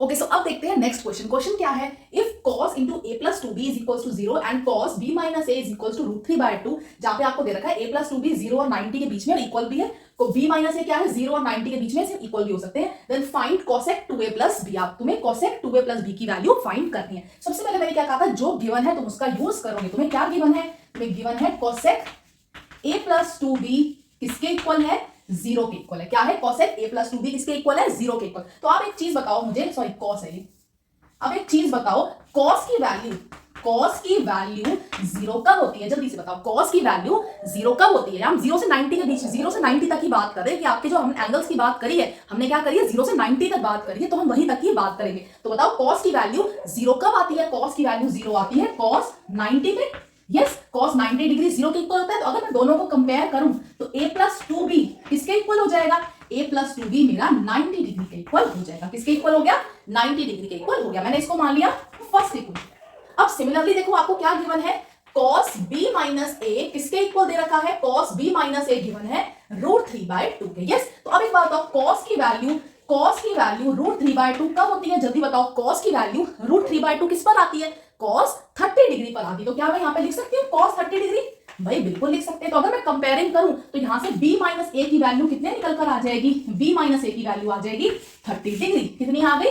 Okay so अब देखते हैं नेक्स्ट क्वेश्चन। क्वेश्चन क्या है, if cos into A plus two B is equal to 0 and cos b minus A is equal to root three by two, जहां पे आपको दे रखा है ए प्लस टू बी 0 और 90 के बीच में और इक्वल भी है, तो b माइनस ए क्या है 0 और 90 के बीच में सिर्फ इक्वल भी हो सकते हैं। Then find cosec 2a plus b, आप तुम्हें cosec 2a प्लस b की वैल्यू फाइंड करनी है। सबसे पहले मैंने क्या कहा था, जो गिवन है तुम उसका यूज करोगे। तुम्हें क्या गिवन है, तुम्हें गिवन है cosec a plus two B किसके इक्वल है, 0 के इक्वल है। क्या है, cosec a plus two B किसके इक्वल है, 0 के इक्वल। तो आप एक चीज बताओ मुझे, सॉरी cos है ये, अब एक चीज बताओ, cos की वैल्यू 0 कब होती है, जल्दी से बताओ, cos की वैल्यू 0 कब होती है। हम 0 से 90 के बीच, 0 से 90 तक ही बात कर रहे हैं कि आपके जो हम एंगल्स की बात करी है, हमने क्या करी है 0 से 90 तक बात करी है, तो हम वहीं तक ही बात करेंगे। तो बताओ cos की वैल्यू 0 कब आती है, cos की वैल्यू 0 आती है cos 90 में। यस, cos 90 डिग्री 0 के इक्वल होता है। तो अगर मैं दोनों को कंपेयर करूं तो a प्लस टू बी किसके इक्वल हो जाएगा, a प्लस टू बी मेरा 90 डिग्री के इक्वल हो जाएगा। किसके इक्वल हो गया, 90 डिग्री के इक्वल हो गया। मैंने इसको मान लिया फर्स्ट इक्वल। अब सिमिलरली देखो आपको क्या गिवन है, cos b माइनस a किसके इक्वल दे रखा है, cos b minus a given है रूट थ्री बाय टू के। यस, तो अब एक बात बताओ, cos की value root three by two कब होती है, जल्दी बताओ। cos की value root three by two किस पर आती है, cos 30 डिग्री पर आती है। तो क्या मैं यहाँ पे लिख सकती हूँ cos 30 डिग्री, भाई बिल्कुल लिख सकते हैं। तो अगर मैं कंपेयरिंग करूं तो यहां से b माइनस ए की वैल्यू कितने निकल कर आ जाएगी, b माइनस ए की वैल्यू आ जाएगी 30 डिग्री। कितनी आ गई,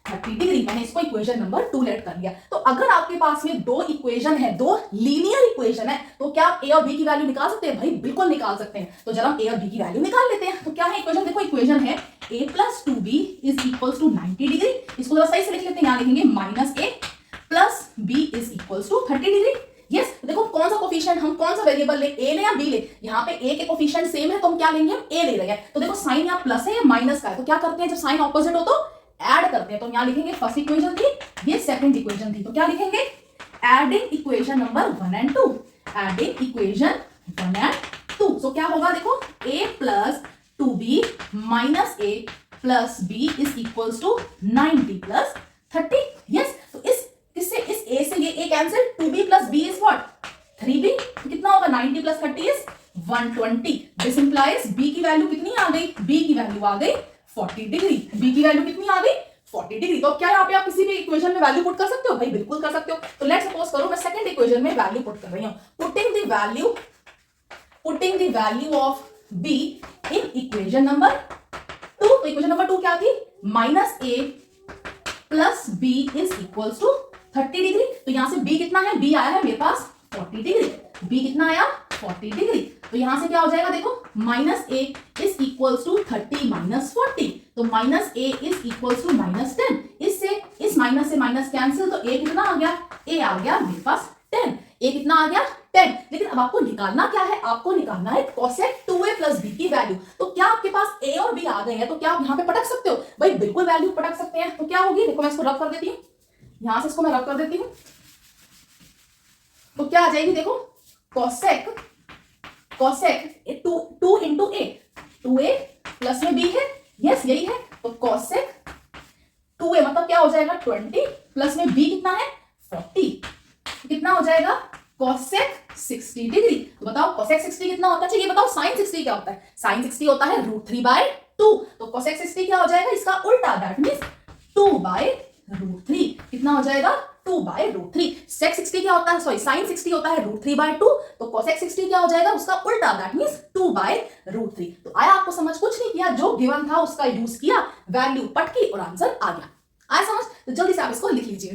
30 डिग्री। मैंने इसको इक्वेशन नंबर 2 लेट कर लिया। तो अगर आपके पास में दो इक्वेशन है, दो लीनियर इक्वेशन है, तो क्या आप a और b की वैल्यू निकाल सकते हैं, भाई बिल्कुल निकाल सकते हैं। तो जरा a और b की वैल्यू निकाल लेते हैं। तो क्या है इक्वेशन, देखो इक्वेशन है a plus two B is equal to 90 degree. इसको जरा सही से लिख लेते हैं, यहां लिखेंगे minus a plus b is equal to 30 degree. Yes, देखो कौन सा कोफिशिएंट, हम कौन सा वेरिएबल ले, a ले या b ले। यहाँ पे a के कोफिशिएंट सेम है तो हम क्या लेंगे, हम a ले रहे हैं। तो देखो साइन यहाँ प्लस है या माइनस का है, तो क्या करते हैं, जब साइन ऑपोजिट हो तो ऐड करते हैं। तो यहाँ लिखेंगे फर्स्ट इक्वेशन थी, ये सेकंड इक्वेशन थी, तो क्या लिखेंगे, adding equation number 1 and 2, adding equation 1 and 2। So क्या होगा, देखो a plus two B minus a plus b is equals to 90 plus 30। Yes, तो इस किससे, इस a से ये a cancel, 2b plus b is what 3b। तो कितना होगा, 90 plus 30 is 120। This implies b की वैल्यू कितनी आ गई, b की वैल्यू आ गई 40 डिग्री। b की वैल्यू कितनी आ गई, 40 डिग्री। तो क्या यहाँ पे आप किसी भी इक्वेशन में वैल्यू पुट कर सकते हो, भाई बिल्कुल कर सकते हो। तो लेट्स सपोज करो मैं सेकंड इक्वेशन में वैल्यू पुट कर रही हूँ, putting the value of b in equation number 2। तो इक्वेशन नंबर 2 क्या थी, minus a plus b is equals to 30 degree. तो यहां से b कितना है, b आया है मेरे पास 40 डिग्री, b कितना आया 40 डिग्री। तो यहां से क्या हो जाएगा, देखो minus a is equals to 30 minus 40, तो minus a is equals to minus 10। इससे इस माइनस से माइनस कैंसिल, तो a कितना आ गया, a आ गया मेरे पास 10। a कितना आ गया 10। लेकिन अब आपको निकालना क्या है, आपको निकालना है cosec 2a प्लस b की वैल्यू। तो क्या आपके पास a और b आ गए हैं, तो क्या आप यहाँ पे पटक सकते हो, भाई बिल्कुल वैल्यू पटक सकते हैं। तो क्या होगी, देखो मैं इसको रब कर देती हूँ, यहां से इसको मैं रब कर देती हूँ, तो क्या आ जाएगी, देखो cosec 2 into a, 2a plus में b है, यस यही है। तो cosec 2a मतलब क्या हो जाएगा 20 प्लस में b कितना है 40, कितना हो जाएगा cosec 60 डिग्री। तो बताओ cosec 60 कितना होता है, ये बताओ sin 60 क्या होता है, sin 60 होता है रूट थ्री बाय टू। तो cosec 60 क्या हो जाएगा, इसका उल्टा, that means 2 by root three. कितना हो जाएगा 2 बाय रूट थ्री। sec 60 क्या होता है, सॉरी sin 60 होता है रूट थ्री बाय टू, तो cosec 60 क्या हो जाएगा, उसका उल्टा, that means 2 by root three. तो आया आपको समझ, कुछ नहीं किया, जो गिवन था उसका यूज किया, वैल्यू पटकी और आंसर आ गया। आया समझ, तो जल्दी से आप इसको लिख लीजिए।